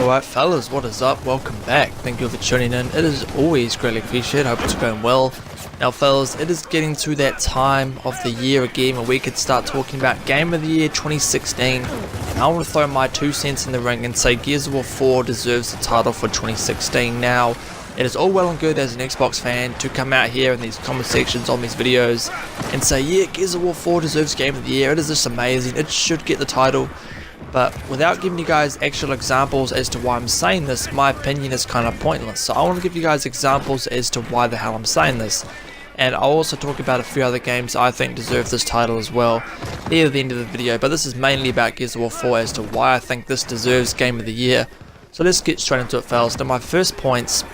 Alright fellas, what is up? Welcome back. Thank you for tuning in. It is always greatly appreciated. Hope it's going well. Now fellas, it is getting to that time of the year again where we could start talking about Game of the Year 2016. And I want to throw my 2 cents in the ring and say Gears of War 4 deserves the title for 2016. Now, it is all well and good as an Xbox fan to come out here in these comment sections on these videos and say, yeah, Gears of War 4 deserves Game of the Year. It is just amazing. It should get the title. But without giving you guys actual examples as to why I'm saying this, my opinion is kind of pointless. So I want to give you guys examples as to why the hell I'm saying this. And I'll also talk about a few other games I think deserve this title as well near the end of the video. But this is mainly about Gears of War 4 as to why I think this deserves Game of the Year. So let's get straight into it, fellas. Now my first points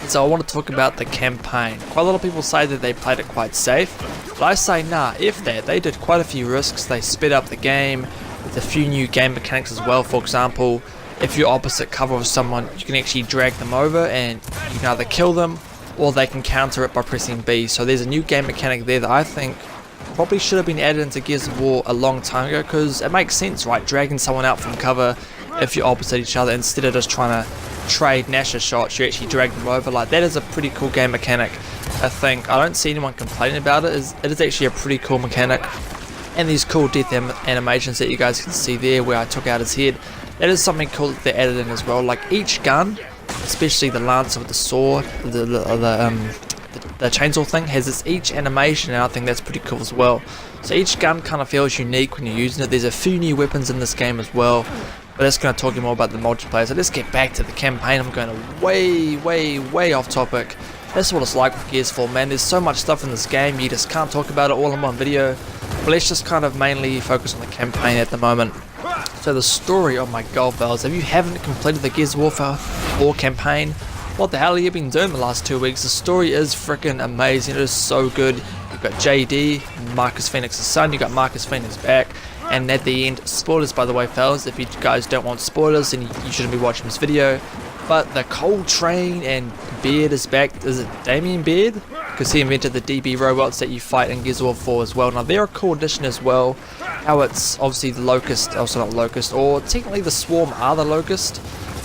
is I want to talk about the campaign. Quite a lot of people say that they played it quite safe. But I say nah, F that. They did quite a few risks. They sped up the game. With a few new game mechanics as well. For example, if you're opposite cover of someone, you can actually drag them over and you can either kill them or they can counter it by pressing B. So there's a new game mechanic there that I think probably should have been added into Gears of War a long time ago, because it makes sense, right? Dragging someone out from cover if you're opposite each other instead of just trying to trade Nasher shots, you actually drag them over. Like, that is a pretty cool game mechanic. I don't see anyone complaining about it. It is actually a pretty cool mechanic. And these cool death animations that you guys can see there where I took out his head, that is something cool that they added in as well. Like each gun, especially the Lancer with the sword, the chainsaw thing, has its each animation, and I think that's pretty cool as well. So each gun kind of feels unique when you're using it. There's a few new weapons in this game as well, but that's going to talk more about the multiplayer. So let's get back to the campaign. I'm going way off topic. That's what it's like with Gears 4, man. There's so much stuff in this game, you just can't talk about it all in one video. But let's just kind of mainly focus on the campaign at the moment. So the story, oh my god, fellas, if you haven't completed the Gears of War 4 campaign, what the hell have you been doing the last 2 weeks? The story is freaking amazing. It is so good. You've got JD, Marcus Phoenix's son, you got Marcus Phoenix back, and at the end, spoilers by the way, fellas, if you guys don't want spoilers, then you shouldn't be watching this video. But the Coltrane and Beard is back. Is it Damien Beard? Because he invented the DB robots that you fight in Gears of War 4 as well. Now they're a cool addition as well. How it's obviously the Locust, also not Locust, or technically the Swarm are the Locust.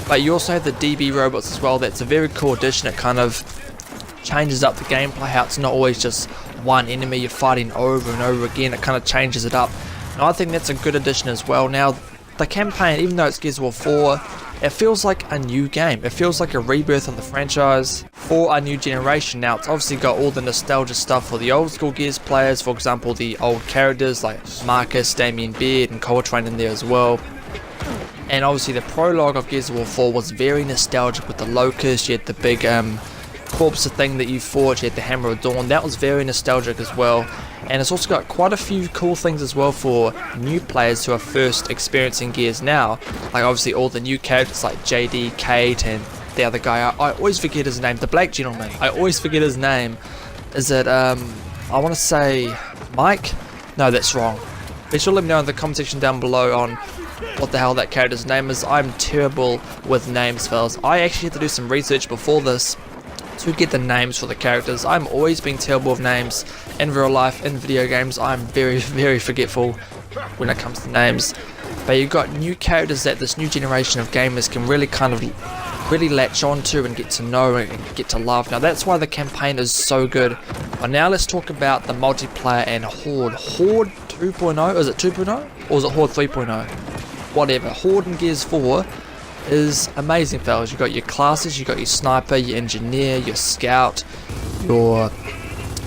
But you also have the DB robots as well. That's a very cool addition. It kind of changes up the gameplay. How it's not always just one enemy you're fighting over and over again. It kind of changes it up. And I think that's a good addition as well. Now the campaign, even though it's Gears of War 4, it feels like a new game. It feels like a rebirth of the franchise for a new generation. Now, it's obviously got all the nostalgia stuff for the old school Gears players. For example, the old characters like Marcus, Damien Beard, and Coltrane in there as well. And obviously, the prologue of Gears of War 4 was very nostalgic with the Locust. You had the big corpse thing that you fought. You had the Hammer of Dawn. That was very nostalgic as well. And it's also got quite a few cool things as well for new players who are first experiencing Gears now. Like obviously all the new characters like JD, Kate, and the other guy, I always forget his name, the black gentleman. I always forget his name. Is it, I want to say Mike? No, that's wrong. Be sure to let me know in the comment section down below on what the hell that character's name is. I'm terrible with names, fellas. I actually had to do some research before this to get the names for the characters. I'm always being terrible with names in real life. In video games, I'm very forgetful when it comes to names. But you've got new characters that this new generation of gamers can really kind of latch onto and get to know and get to love. Now that's why the campaign is so good. But now let's talk about the multiplayer and Horde. Horde 2.0, is it 2.0? Or is it Horde 3.0? Whatever. Horde in Gears 4 is amazing, fellas. You got your classes, you got your sniper, your engineer, your scout, your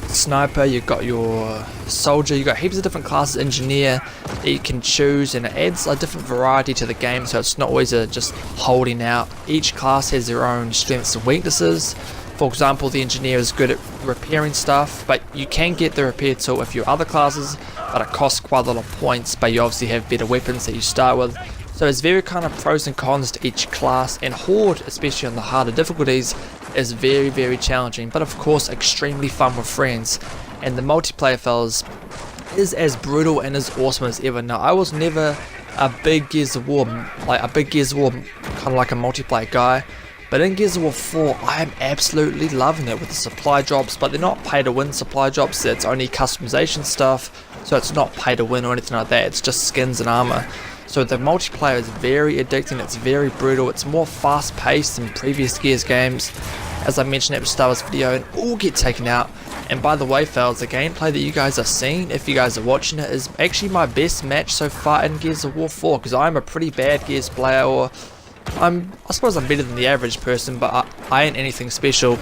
sniper, you got your soldier, you got heaps of different classes, engineer that you can choose, and it adds a different variety to the game, so it's not always just holding out. Each class has their own strengths and weaknesses. For example, the engineer is good at repairing stuff, but you can get the repair tool if you're other classes, but it costs quite a lot of points, but you obviously have better weapons that you start with. So there's very kind of pros and cons to each class, and Horde, especially on the harder difficulties, is very challenging, but of course extremely fun with friends. And the multiplayer, fellas, is as brutal and as awesome as ever. Now I was never a big Gears of War, kind of like a multiplayer guy, but in Gears of War 4 I am absolutely loving it with the supply drops, but they're not pay to win supply drops. It's only customization stuff, so it's not pay to win or anything like that. It's just skins and armor. So the multiplayer is very addicting, it's very brutal, it's more fast paced than previous Gears games, as I mentioned at the start of this video, and all get taken out. And by the way fellas, the gameplay that you guys are seeing, if you guys are watching it, is actually my best match so far in Gears of War 4, because I'm a pretty bad Gears player, or I suppose I'm better than the average person, but I ain't anything special.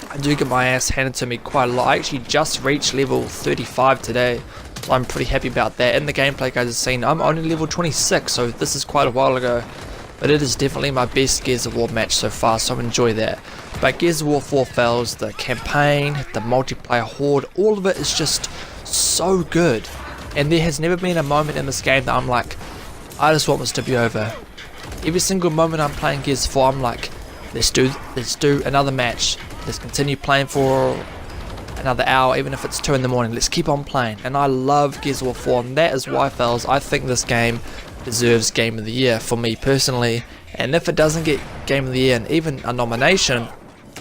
I do get my ass handed to me quite a lot. I actually just reached level 35 today, so I'm pretty happy about that. In the gameplay guys have seen, I'm only level 26, so this is quite a while ago. But it is definitely my best Gears of War match so far, so enjoy that. But Gears of War 4 fellas, the campaign, the multiplayer horde, all of it is just so good. And there has never been a moment in this game that I'm like, I just want this to be over. Every single moment I'm playing Gears 4, I'm like, let's do another match. Let's continue playing for another hour, even if it's 2 in the morning. Let's keep on playing. And I love Gears of War 4, and that is why fellas, I think this game deserves Game of the Year for me personally. And if it doesn't get Game of the Year and even a nomination,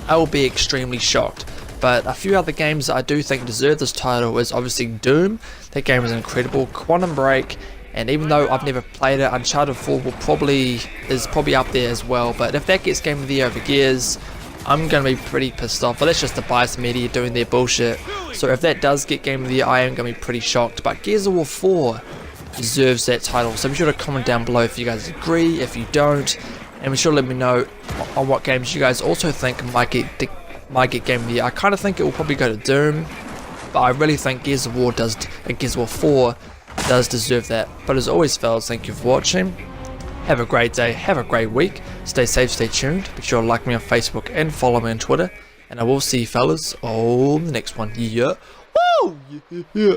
I will be extremely shocked. But a few other games that I do think deserve this title is obviously Doom. That game is incredible. Quantum Break, and even though I've never played it, Uncharted 4 is probably up there as well. But if that gets Game of the Year over Gears, I'm going to be pretty pissed off. But that's just the biased media doing their bullshit. So if that does get Game of the Year, I am going to be pretty shocked. But Gears of War 4 deserves that title. So be sure to comment down below if you guys agree, if you don't. And be sure to let me know on what games you guys also think might get Game of the Year. I kind of think it will probably go to Doom, but I really think Gears of War 4 does deserve that. But as always fellas, thank you for watching. Have a great day, have a great week, stay safe, stay tuned, be sure to like me on Facebook and follow me on Twitter, and I will see you fellas on the next one. Yeah. Woo! Yeah.